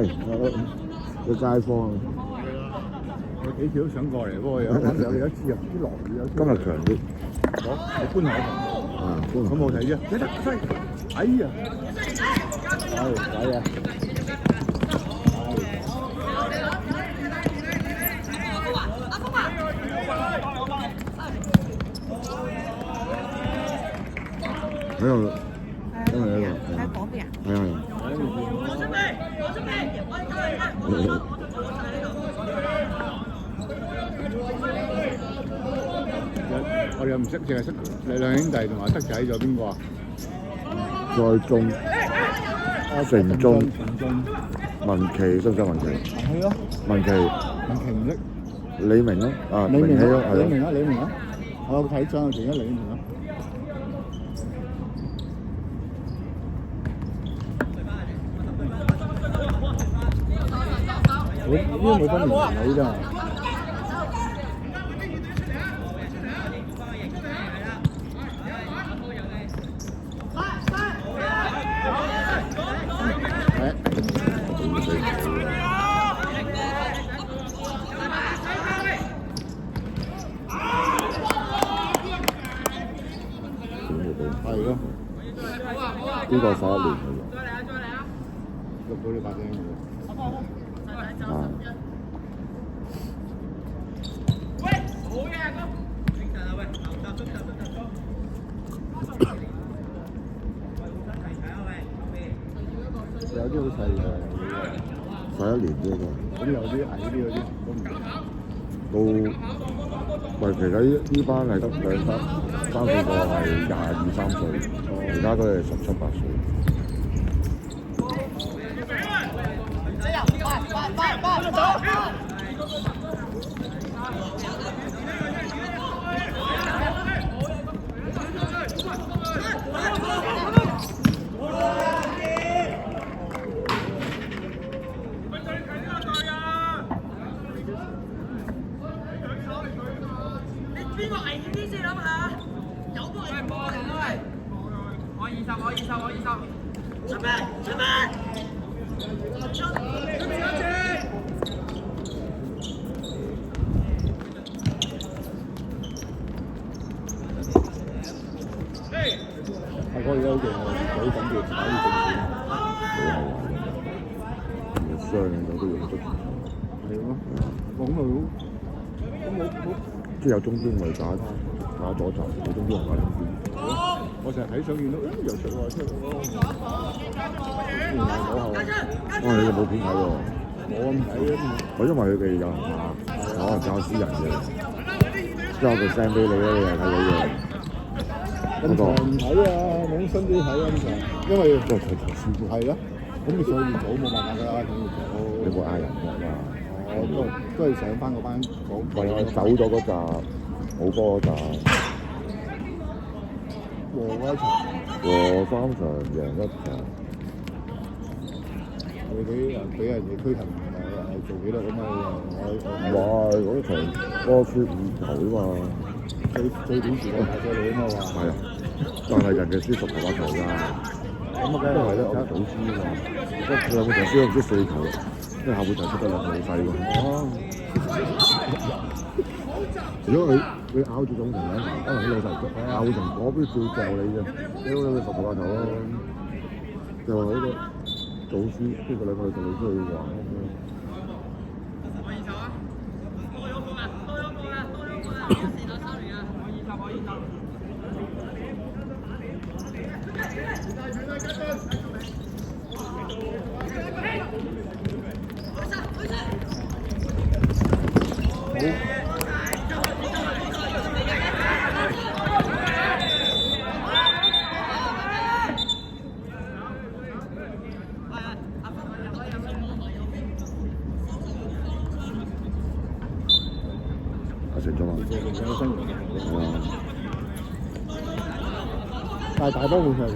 係個街坊。有幾條都想過嚟，不過有一次有啲落雨，今日強啲。你搬海啊，咁冇睇啫，一得西，哎呀，係啊！喺度，因為喺嗰邊啊？係啊。我哋又唔識，淨係識你兩兄弟同埋德仔，仲有邊個啊？再中、成中、文琪，識唔識文琪？係咯，文琪唔識。李明咯，啊，李明咯，李明啊！我有睇相，仲有李明啊！呢個冇分年齡㗎咋。係咯，呢個11年嘅喎。錄到你把聲嘅。啊。有啲好細嘅11年啫嘛。咁有啲矮啲嗰啲都唔到喂，其實呢班係得2、3、4個係22、23歲，而家都係17、18歲。邊個危險啲先諗下？有個危險波嚟啦喂！我20，出咩？阿哥而家好勁喎，好緊要打呢冇傷咗都用得。係咯，咁咪好，即係有中邊咪打左閘，有中邊咪打中邊。我成日睇相見到，又出喎，你哋冇片睇喎？冇咁睇啊！因為佢哋有人拍，可能教私人嘅，之後佢 send 俾你咧，你又睇到嘅。咁長唔睇啊，冇新啲睇啊咁長，因為都係睇師傅。係咯，咁你上月組冇辦法㗎啦，上月組。你冇嗌人㗎嘛？都係上翻嗰班講。係啊，走咗嗰扎，冇波嗰扎。和嗰一場。和3場，贏1場。佢俾人哋推行做幾多咁啊？唔係嗰場波輸5球啊嘛。最短時間打咗你啊嘛話。係啊，但係人哋輸10球8球㗎。咁啊，梗係係啦，我賭輸啊嘛。佢兩個場輸咗唔知4球，因為下半場出得兩個好細喎。哦。如果佢咬住總場兩球，可能啲老細咬成嗰邊照嚼你啫，屌你10球8球咯。就話嗰個賭輸，呢個兩個就你出去玩咁樣。成咗嘛？係啊！但係大波換上嚟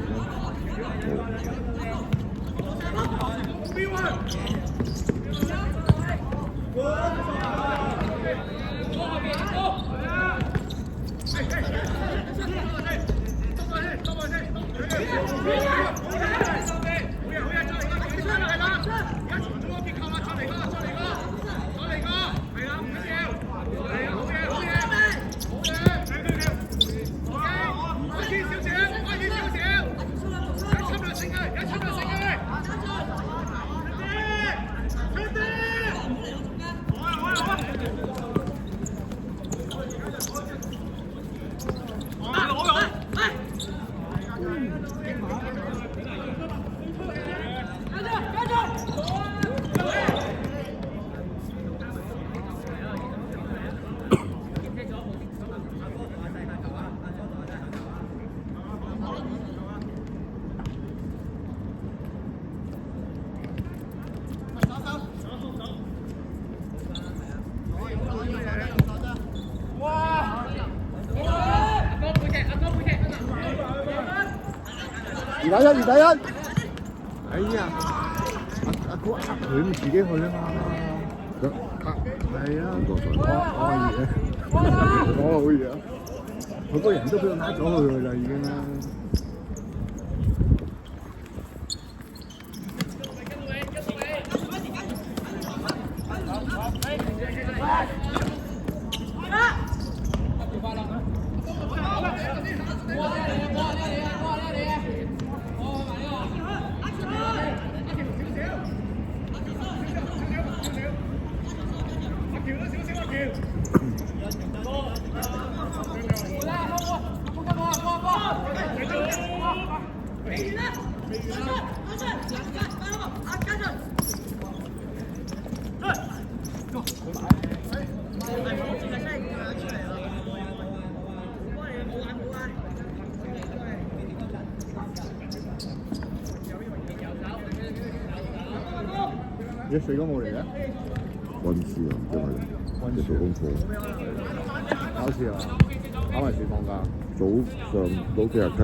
2-1。哎呀，阿哥呃佢唔自己去啊嘛。係啊，我可以啊，佢個人都俾佢呃咗佢啦，已經啦。你水都冇嚟嘅？溫書啊，真係要做功課。考試啊，考埋試放假。早上早幾日聽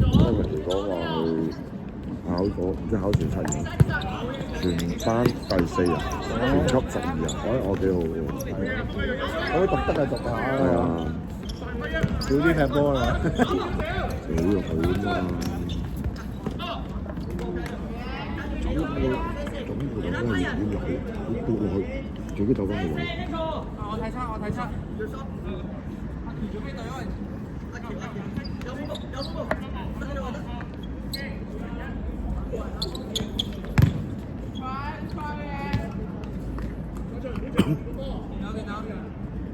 講話佢考咗，唔知考全7年，全班第4日，全級12人，我幾好喎。我讀得就讀下。係啊，少啲踢波啦。少入去啊嘛。咁佢就真係要入去，要跌落去，自己走翻個位。我睇測。準備隊位。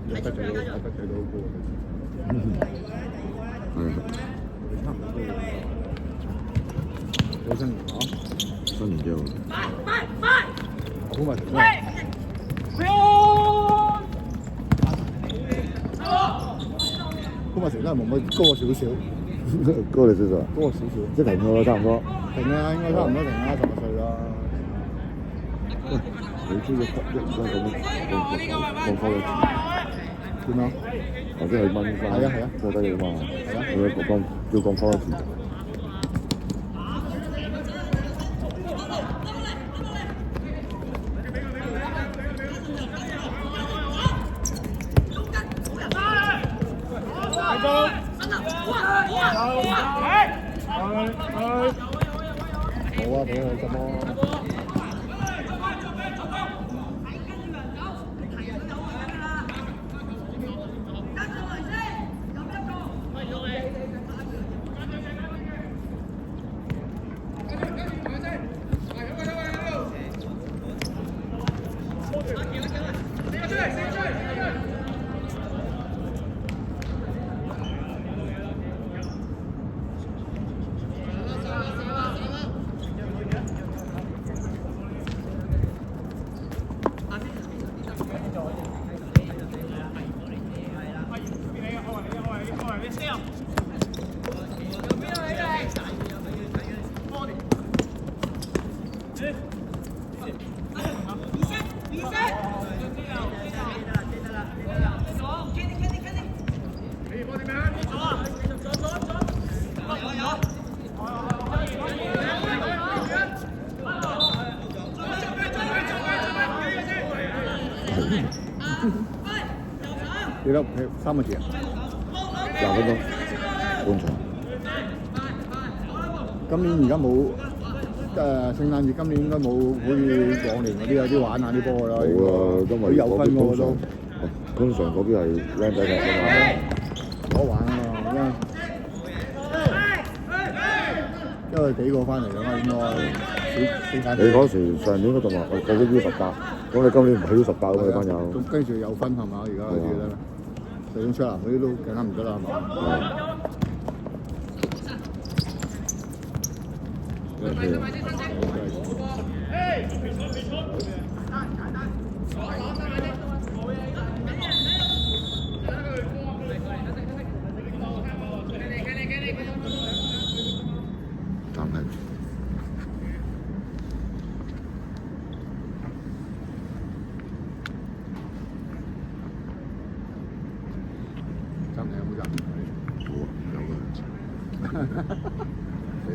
有得睇到波。係啊，差唔多。好新年啊！新年幾好。好咪停啦！好咪停啦，冇乜高我少少。高你少少啊？高我少少。即係停咗啦，差唔多。停啦，應該差唔多停啦，10歲啦。你知唔知而家咁放開咗？點啊？或者係蚊生？係啊，過得嘅嘛。係啊。要講開一次。好啊，俾佢執咯。幾多？3個字啊？20分鐘，半場。今年而家冇聖誕節，今年應該冇好似往年嗰啲有啲玩下啲波㗎啦。冇啦，因為有分喎都。通常嗰啲係靚仔踢㗎嘛。好玩啊嘛，因為幾個翻嚟㗎嘛，應該。你嗰時上年嗰度話佢啲 U18，咁你今年唔係 U18咁你班友。咁跟住有分係嘛？而家嗰啲咧，就算出南嗰啲都更加唔得啦，係嘛？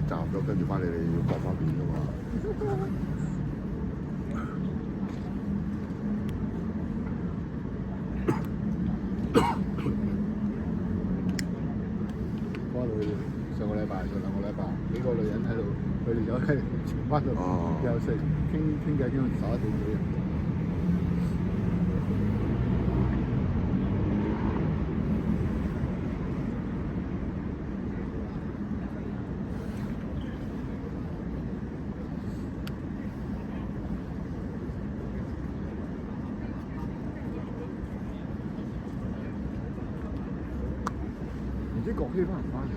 集咗，跟住翻嚟你要搏翻片㗎嘛。翻到上個禮拜、上兩個禮拜，幾個女人喺度，佢哋有喺翻度又食傾偈傾到11點幾。唔知國希翻唔翻嚟？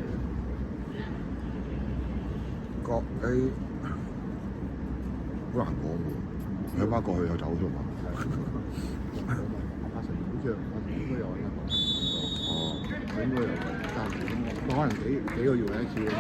國希好難講喎，佢翻過去又走咗嘛。阿成好似應該有揾得到。哦，應該有，但係可能幾個月一次嘅。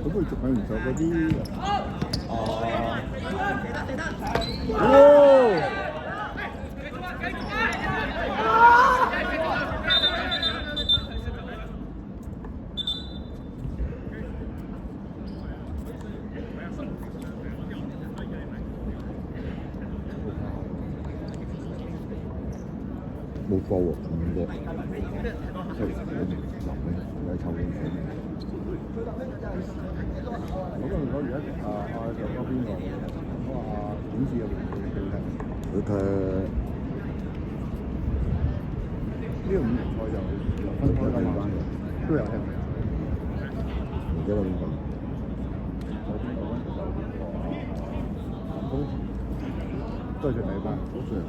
咁佢仲係唔受嗰啲冇貨喎，咁多，即係你湊緊錢。咁啊！我而家上嗰邊個，我話點知有冇佢踢呢個5人賽就分開㗎嘛，都有踢。唔記得點講。都係最尾班，好似係。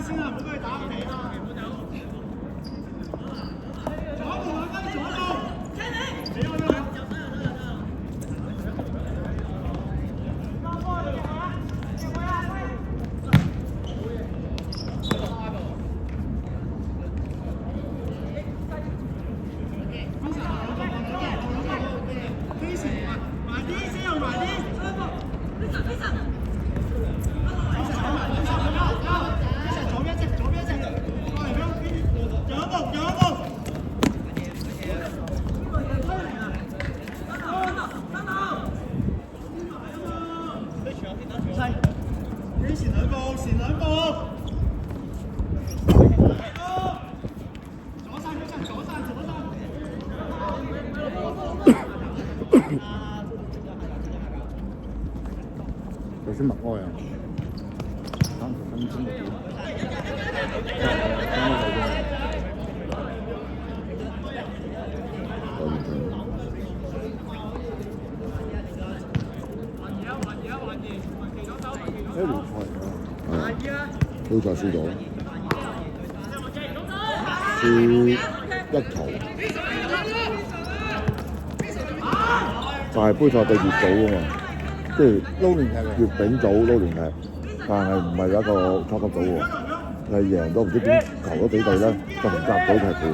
先啊，唔好俾佢打我哋啊！左路兩分，左路，俾我啦！有啲默哀啊！30分鐘嘅杯賽輸咗，輸1球，就係杯賽對月組啊嘛，即係撈聯踢嘅月丙組撈聯踢，但係唔係有一個初級組喎，係贏咗唔知點球咗幾隊咧，就同甲組踢嘅。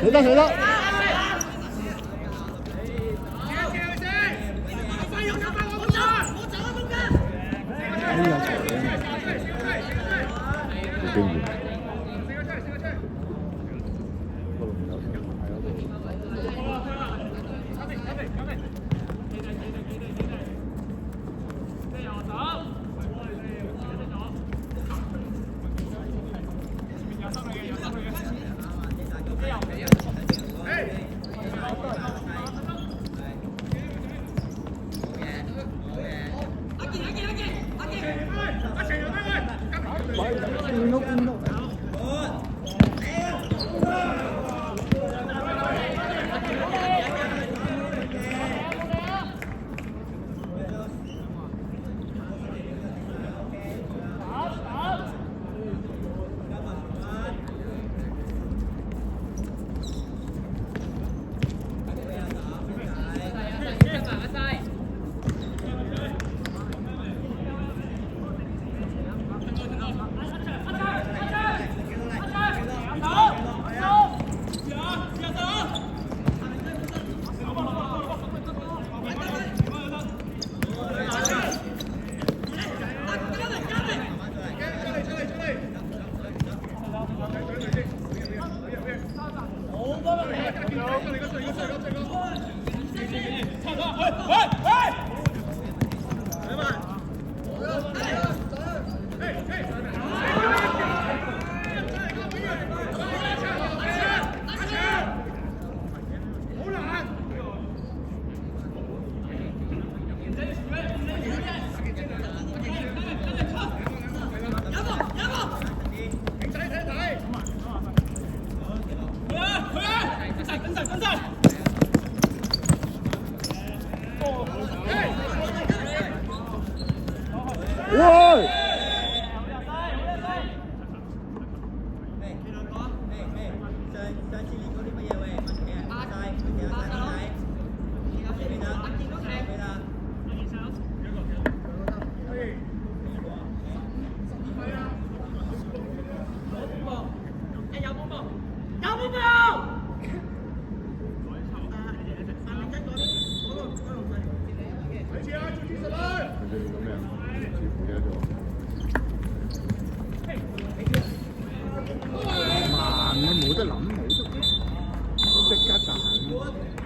死得死得！經驗。喂！慢啊，冇得諗，冇得即刻彈。